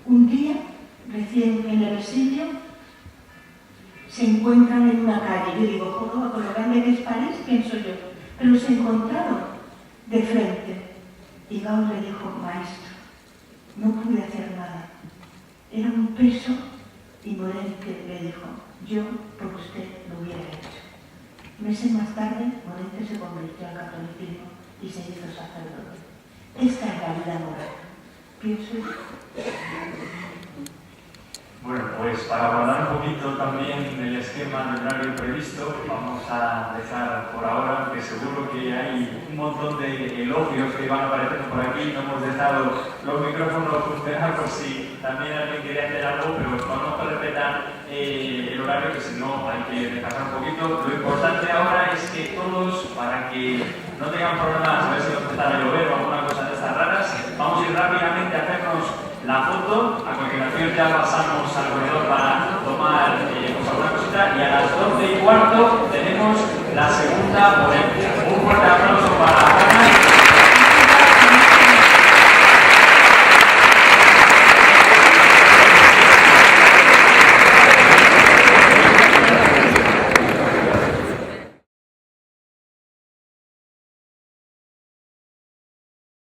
Un día, recién en el exilio, se encuentran en una calle. Yo digo, joder, con lo grande que es París, pienso yo. Pero se encontraron de frente. Y Gauss le dijo, maestro, no pude hacer nada. Era un peso. Y Morente le dijo, yo por usted lo hubiera hecho. Meses más tarde, Morente se convirtió al catolicismo y se hizo sacerdote. Esta es la vida moral. Pienso yo.
Bueno, pues para guardar un poquito también el esquema del horario previsto, vamos a dejar por ahora, porque seguro que hay un montón de elogios que van apareciendo por aquí. No hemos dejado los micrófonos funcionar por si también alguien quería hacer algo, pero vamos a respetar el horario, que si no hay que descansar un poquito. Lo importante ahora es que todos, para que no tengan problemas a ver si nos empieza a llover o alguna cosa de estas raras, vamos a ir rápidamente a hacernos la foto. A continuación ya pasamos al corredor para tomar alguna cosita, y a las 12:15 tenemos la segunda ponencia. Un fuerte aplauso para Ana.